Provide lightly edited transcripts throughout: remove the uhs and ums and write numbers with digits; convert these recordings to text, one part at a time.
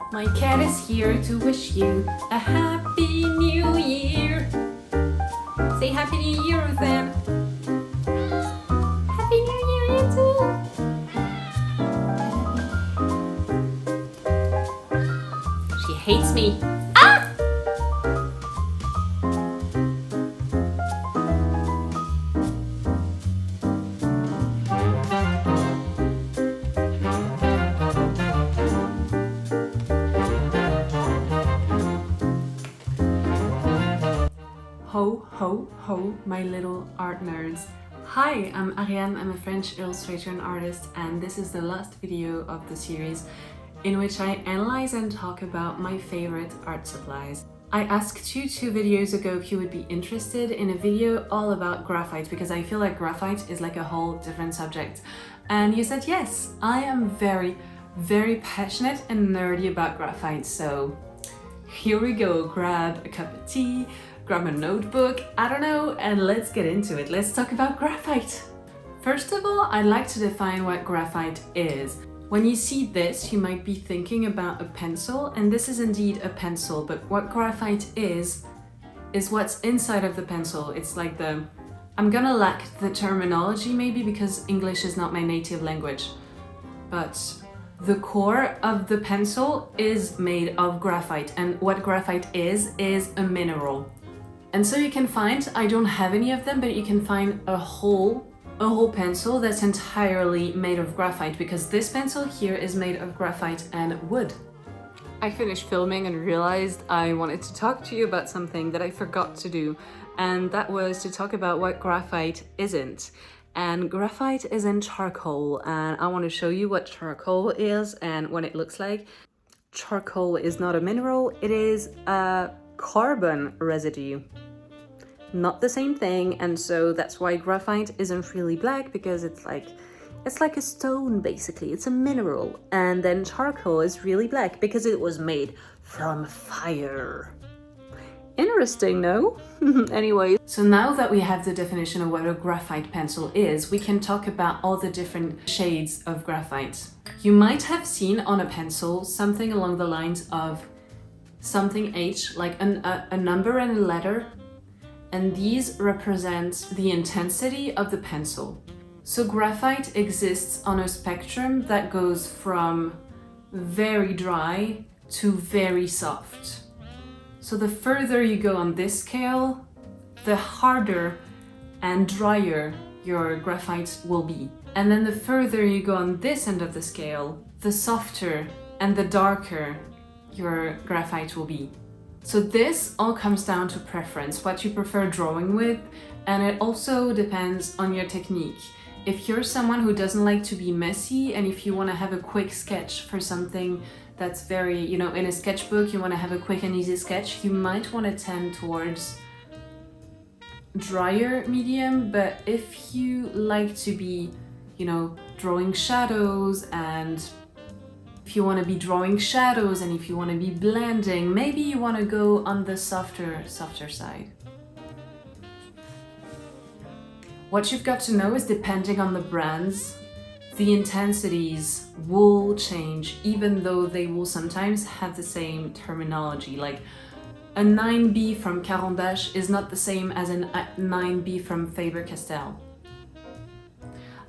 My cat is here to wish you a happy new year. Say happy new year then. Happy new year you too. She hates me. Ah! Ho, ho, ho, my little art nerds. Hi, I'm Ariane, I'm a French illustrator and artist, and this is the last video of the series in which I analyze and talk about my favorite art supplies. I asked you 2 videos ago if you would be interested in a video all about graphite, because I feel like graphite is like a whole different subject. And you said yes. I am very, very passionate and nerdy about graphite, so here we go. Grab a cup of tea, grab a notebook, I don't know, and let's get into it. Let's talk about graphite. First of all, I'd like to define what graphite is. When you see this, you might be thinking about a pencil, and this is indeed a pencil, but what graphite is what's inside of the pencil. It's like I'm gonna lack the terminology maybe because English is not my native language, but the core of the pencil is made of graphite, and what graphite is a mineral. And so you can find, I don't have any of them, but you can find a whole pencil that's entirely made of graphite, because this pencil here is made of graphite and wood. I finished filming and realized I wanted to talk to you about something that I forgot to do, and that was to talk about what graphite isn't. And graphite isn't charcoal, and I want to show you what charcoal is and what it looks like. Charcoal is not a mineral, it is a carbon residue. Not the same thing, and so that's why graphite isn't really black, because it's like a stone basically, it's a mineral. And then charcoal is really black because it was made from fire. Interesting, no? Anyway, so now that we have the definition of what a graphite pencil is, we can talk about all the different shades of graphite. You might have seen on a pencil something along the lines of something H, like a number and a letter, and these represent the intensity of the pencil. So graphite exists on a spectrum that goes from very dry to very soft. So the further you go on this scale, the harder and drier your graphite will be. And then the further you go on this end of the scale, the softer and the darker your graphite will be. So this all comes down to preference, what you prefer drawing with, and it also depends on your technique. If you're someone who doesn't like to be messy, and if you want to have a quick sketch for something that's very, in a sketchbook, you want to have a quick and easy sketch, you might want to tend towards drier medium. But if you like to be, drawing shadows, and if you want to be drawing shadows, and if you want to be blending, maybe you want to go on the softer side. What you've got to know is, depending on the brands, the intensities will change, even though they will sometimes have the same terminology. Like a 9B from Caran d'Ache is not the same as a 9B from Faber-Castell.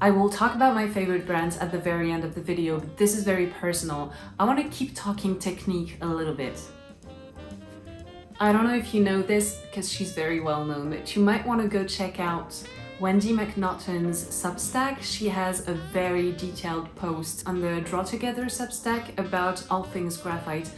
I will talk about my favorite brands at the very end of the video, but this is very personal. I want to keep talking technique a little bit. I don't know if you know this, because she's very well known, but you might want to go check out Wendy McNaughton's Substack. She has a very detailed post on the Draw Together Substack about all things graphite.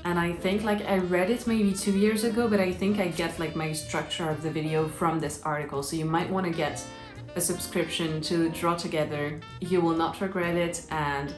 And I think I read it maybe 2 years ago, but I think I get my structure of the video from this article. So you might want to get a subscription to Draw Together. You will not regret it, and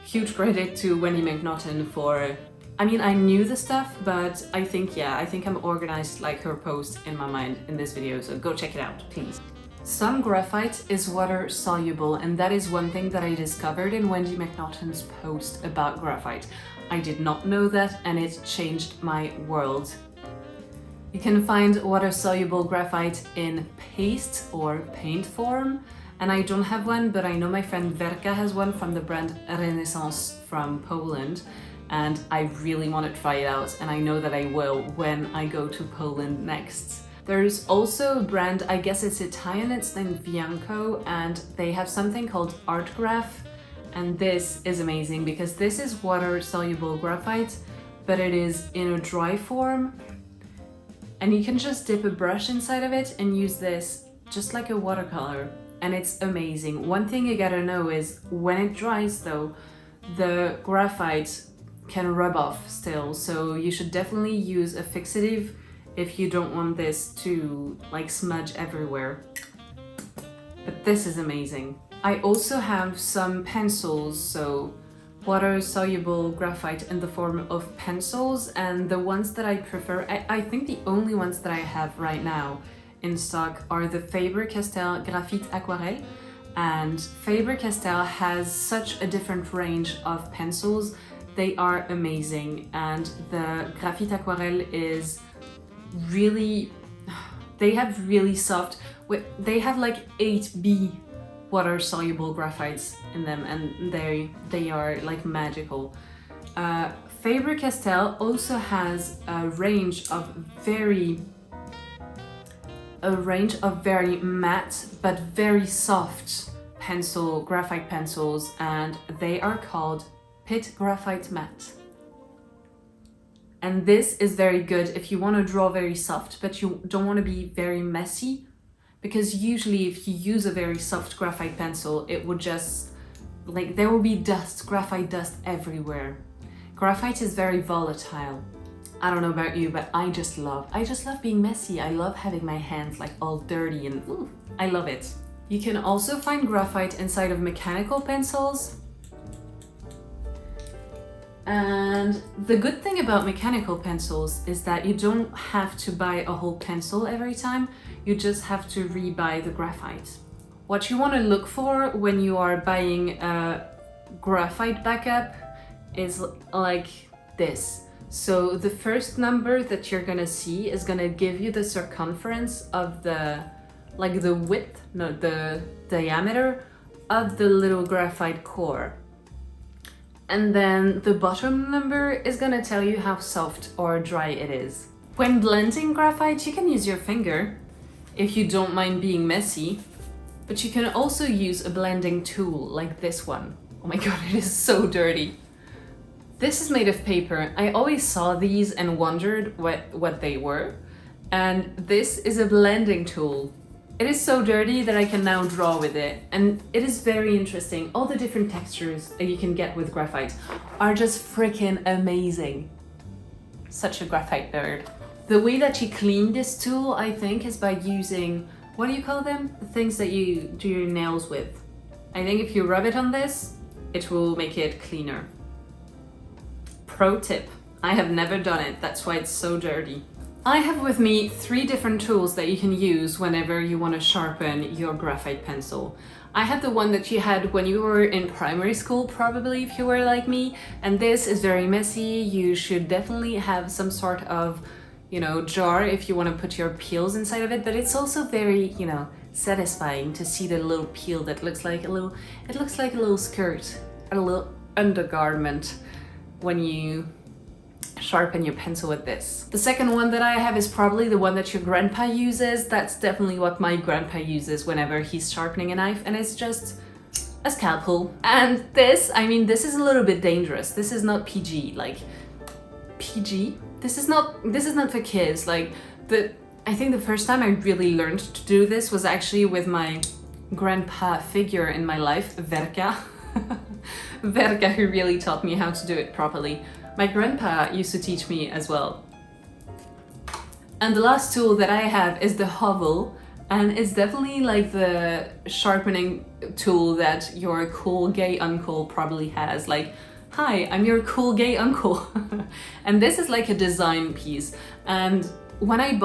huge credit to Wendy McNaughton for, I knew the stuff, but I think I'm organized like her post in my mind in this video, so go check it out, please. Some graphite is water soluble, and that is one thing that I discovered in Wendy McNaughton's post about graphite. I did not know that, and it changed my world. You can find water-soluble graphite in paste or paint form, and I don't have one, but I know my friend Verka has one from the brand Renaissance from Poland. and I really want to try it out, and I know that I will when I go to Poland next. There's also a brand, I guess it's Italian, it's named Bianco, and they have something called Art Graph, and this is amazing because this is water-soluble graphite, but it is in a dry form, and you can just dip a brush inside of it and use this just like a watercolor, and it's amazing. One thing you gotta know is when it dries though, the graphite can rub off still, so you should definitely use a fixative if you don't want this to like smudge everywhere. But this is amazing. I also have some pencils, so water-soluble graphite in the form of pencils, and the ones that I prefer, I think the only ones that I have right now in stock are the Faber-Castell Graphite Aquarelle, and Faber-Castell has such a different range of pencils. They are amazing, and the Graphite Aquarelle is really, they have really soft, they have like 8B water-soluble graphites in them, and they are like magical. Faber-Castell also has a range of very matte but very soft graphite pencils, and they are called Pit Graphite Matte. And this is very good if you want to draw very soft, but you don't want to be very messy, because usually if you use a very soft graphite pencil, it would just, like, there will be dust, graphite dust everywhere. Graphite is very volatile. I don't know about you, but I just love being messy. I love having my hands like all dirty, and I love it. You can also find graphite inside of mechanical pencils. And the good thing about mechanical pencils is that you don't have to buy a whole pencil every time, you just have to rebuy the graphite. What you want to look for when you are buying a graphite backup is like this. So the first number that you're gonna see is gonna give you the circumference of the diameter of the little graphite core. And then the bottom number is gonna tell you how soft or dry it is. When blending graphite, you can use your finger if you don't mind being messy, but you can also use a blending tool like this one. Oh my god, it is so dirty. This is made of paper. I always saw these and wondered what they were. And this is a blending tool. It is so dirty that I can now draw with it, and it is very interesting. All the different textures that you can get with graphite are just freaking amazing. Such a graphite nerd. The way that you clean this tool, I think, is by using, what do you call them? The things that you do your nails with. I think if you rub it on this, it will make it cleaner. Pro tip, I have never done it, that's why it's so dirty. I have with me 3 different tools that you can use whenever you want to sharpen your graphite pencil. I have the one that you had when you were in primary school, probably, if you were like me, and this is very messy. You should definitely have some sort of, jar if you want to put your peels inside of it, but it's also very, satisfying to see the little peel that looks like a little skirt, a little undergarment when you sharpen your pencil with this. The second one that I have is probably the one that your grandpa uses. That's definitely what my grandpa uses whenever he's sharpening a knife, and it's just a scalpel. And this is a little bit dangerous. This is not PG, like PG? This is not for kids. I think the first time I really learned to do this was actually with my grandpa figure in my life, Verka. Verka, who really taught me how to do it properly. My grandpa used to teach me as well. And the last tool that I have is the Hovel, and it's definitely like the sharpening tool that your cool gay uncle probably has. Like, hi, I'm your cool gay uncle. And this is like a design piece. And when I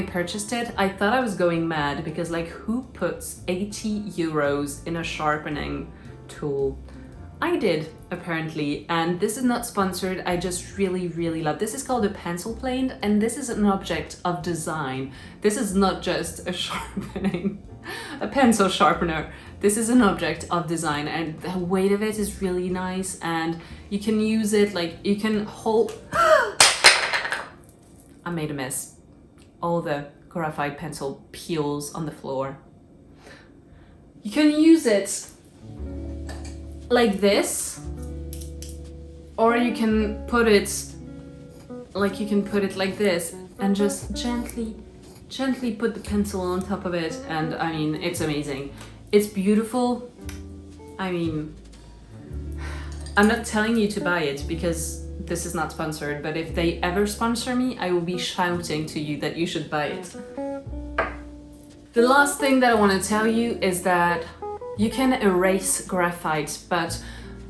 purchased it, I thought I was going mad, because like, who puts 80 euros in a sharpening tool? I did, apparently, and this is not sponsored. I just really, really love. This is called a pencil plane, and this is an object of design. This is not just a sharpening a pencil sharpener. This is an object of design and the weight of it is really nice, and you can use it like you can hold. I made a mess. All the graphite pencil peels on the floor. You can use it like this, or you can put it like this and just gently put the pencil on top of it, and I mean, it's amazing. It's beautiful. I mean, I'm not telling you to buy it because this is not sponsored, but if they ever sponsor me, I will be shouting to you that you should buy it. The last thing that I want to tell you is that you can erase graphite, but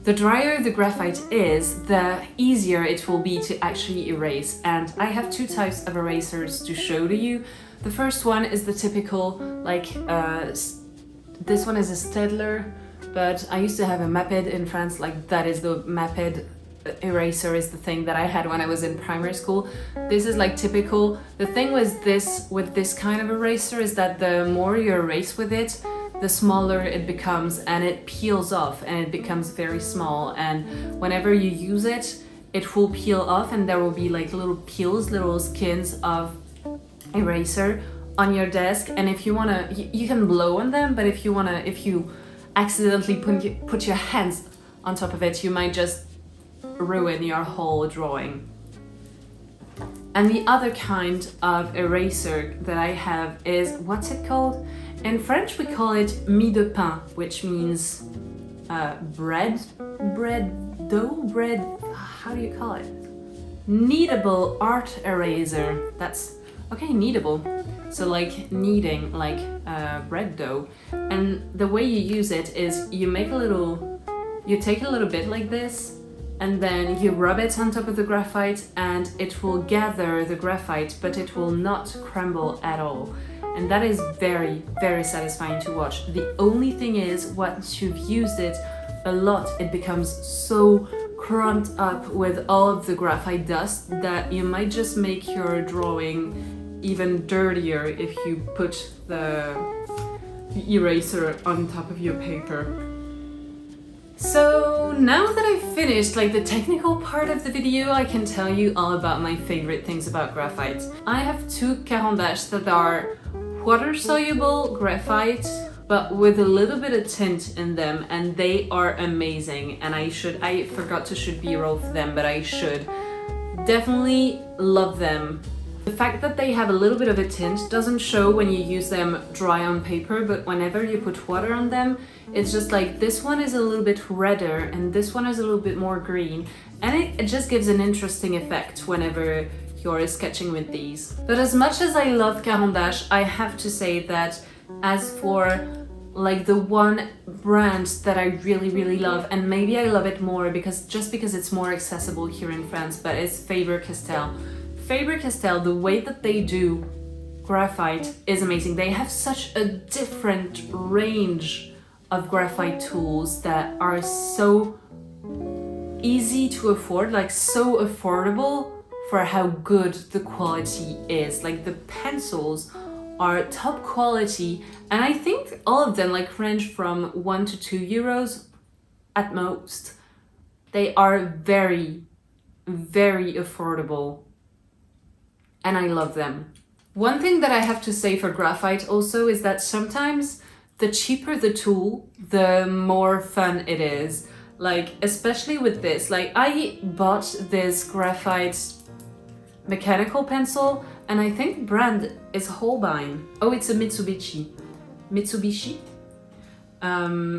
the drier the graphite is, the easier it will be to actually erase. And I have two types of erasers to show to you. The first one is the typical, like, this one is a Staedtler, but I used to have a Maped in France, like that is the Maped eraser is the thing that I had when I was in primary school. This is like typical. The thing with this kind of eraser is that the more you erase with it, the smaller it becomes, and it peels off and it becomes very small, and whenever you use it, it will peel off and there will be like little peels, little skins of eraser on your desk. And if you wanna, you can blow on them, but if you accidentally put your hands on top of it, you might just ruin your whole drawing. And the other kind of eraser that I have is, what's it called? In French we call it mie de pain, which means bread dough, how do you call it? Kneadable art eraser. That's okay, kneadable. So like kneading, like bread dough. And the way you use it is you take a little bit like this, and then you rub it on top of the graphite and it will gather the graphite, but it will not crumble at all. And that is very, very satisfying to watch. The only thing is, once you've used it a lot, it becomes so crumped up with all of the graphite dust that you might just make your drawing even dirtier if you put the eraser on top of your paper. So now that I've finished like the technical part of the video, I can tell you all about my favorite things about graphite. I have two caran d'ache that are water-soluble graphite, but with a little bit of tint in them, and they are amazing. And I forgot to shoot B-roll for them, but I should. Definitely love them. The fact that they have a little bit of a tint doesn't show when you use them dry on paper, but whenever you put water on them, it's just like this one is a little bit redder and this one is a little bit more green, and it just gives an interesting effect whenever you're sketching with these. But as much as I love caran d'ache, I have to say that as for like the one brand that I really, really love, and maybe I love it more because it's more accessible here in France, but it's Faber-Castell. Faber-Castell, the way that they do graphite is amazing. They have such a different range of graphite tools that are so easy to afford, like so affordable for how good the quality is. Like the pencils are top quality, and I think all of them like range from 1 to 2 euros at most. They are very, very affordable, and I love them. One thing that I have to say for graphite also is that sometimes the cheaper the tool, the more fun it is. Like, especially with this, like I bought this graphite mechanical pencil, and I think the brand is Holbein. Oh, it's a Mitsubishi.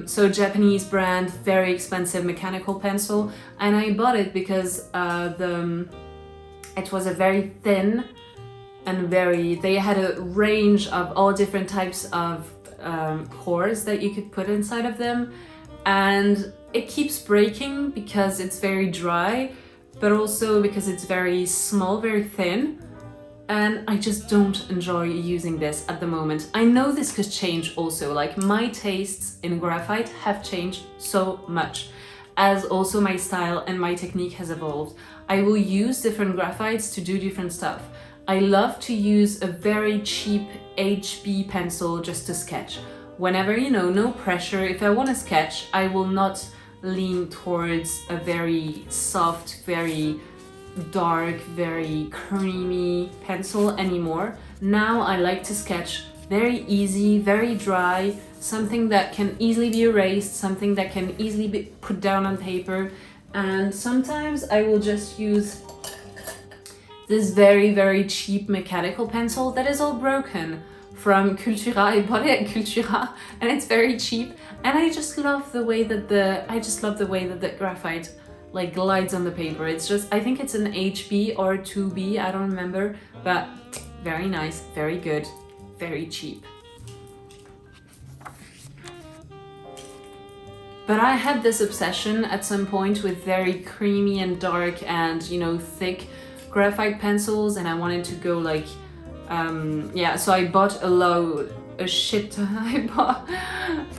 So Japanese brand, very expensive mechanical pencil, and I bought it because it was a very thin and they had a range of all different types of cores that you could put inside of them, and it keeps breaking because it's very dry, but also because it's very small, very thin, and I just don't enjoy using this at the moment. I know this could change also, like my tastes in graphite have changed so much, as also my style and my technique has evolved. I will use different graphites to do different stuff. I love to use a very cheap HB pencil just to sketch. Whenever, you know, no pressure, if I want to sketch, I will not lean towards a very soft, very dark, very creamy pencil anymore. Now I like to sketch very easy, very dry, something that can easily be erased, something that can easily be put down on paper. And sometimes I will just use this very, very cheap mechanical pencil that is all broken from Cultura. I bought it at Cultura and it's very cheap. And I just love the way that the graphite like glides on the paper. It's just, I think it's an HB or 2B, I don't remember, but very nice, very good, very cheap. But I had this obsession at some point with very creamy and dark and, you know, thick graphite pencils, and I wanted to go like, yeah, so I bought I bought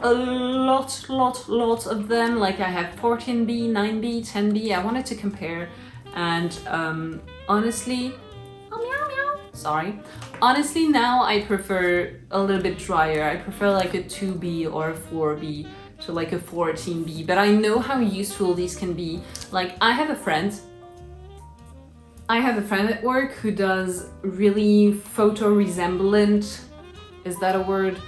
a lot of them. Like I have 14B, 9B, 10B. I wanted to compare, and honestly, oh meow meow, sorry. Honestly, now I prefer a little bit drier. I prefer like a 2B or a 4B to like a 14B, but I know how useful these can be. Like I have a friend at work who does really photo-resemblant, is that a word?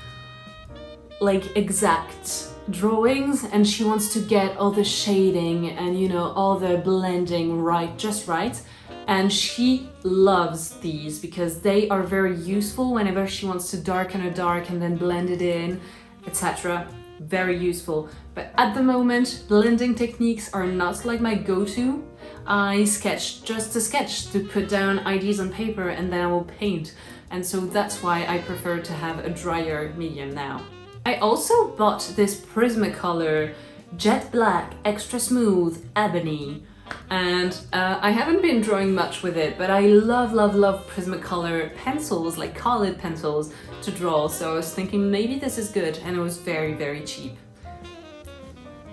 Like exact drawings, and she wants to get all the shading and, you know, all the blending right, just right. And she loves these because they are very useful whenever she wants to darken a dark and then blend it in, etc. Very useful. But at the moment, blending techniques are not like my go-to. I sketch just to sketch, to put down ideas on paper, and then I will paint. And so that's why I prefer to have a drier medium now. I also bought this Prismacolor Jet Black Extra Smooth Ebony. And I haven't been drawing much with it, but I love Prismacolor pencils, like colored pencils, to draw. So I was thinking maybe this is good, and it was very, very cheap.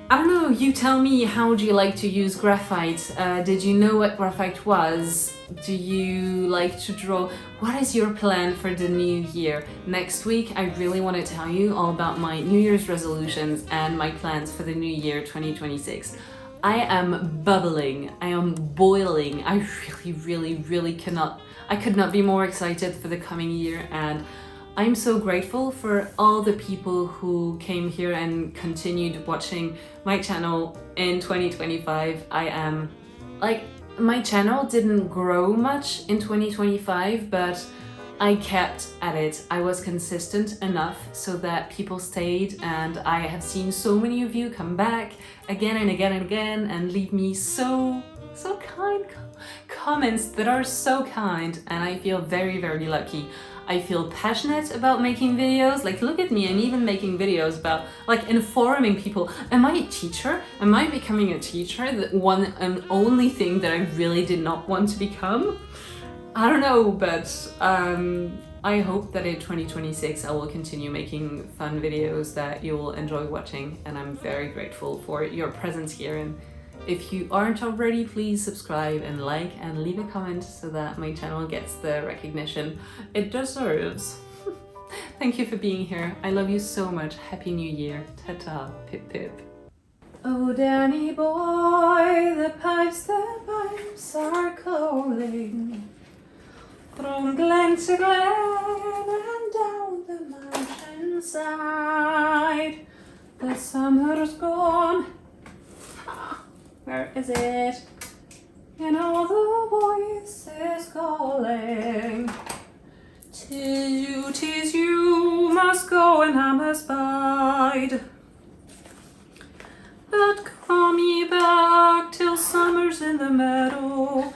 I don't know, you tell me, how do you like to use graphite? Did you know what graphite was? Do you like to draw? What is your plan for the new year? Next week, I really want to tell you all about my New Year's resolutions and my plans for the new year 2026. I am bubbling, I am boiling. I really could not be more excited for the coming year, and I'm so grateful for all the people who came here and continued watching my channel in 2025. My channel didn't grow much in 2025, but I kept at it. I was consistent enough so that people stayed, and I have seen so many of you come back again and again and again and leave me so kind comments that are so kind, and I feel very, very lucky. I feel passionate about making videos. Like, look at me, I'm even making videos about like informing people. Am I a teacher? Am I becoming a teacher? The one and only thing that I really did not want to become? I don't know, but I hope that in 2026 I will continue making fun videos that you will enjoy watching, and I'm very grateful for your presence here. And if you aren't already, please subscribe and like and leave a comment so that my channel gets the recognition it deserves. Thank you for being here. I love you so much. Happy New Year. Ta-ta. Pip pip. Oh Danny boy, the pipes are calling. From glen to glen and down the mountainside. The summer's gone. Where is it? And all the voices calling. 'Tis you must go and I must bide. But come ye back till summer's in the meadow.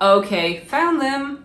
Okay, found them.